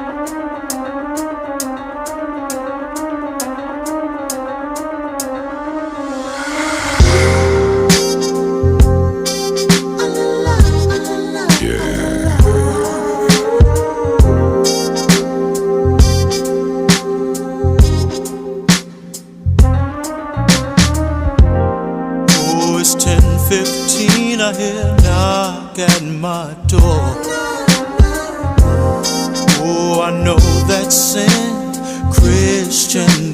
Oh, it's 10:15, I hear a knock at my door. Oh, I know that Saint Christian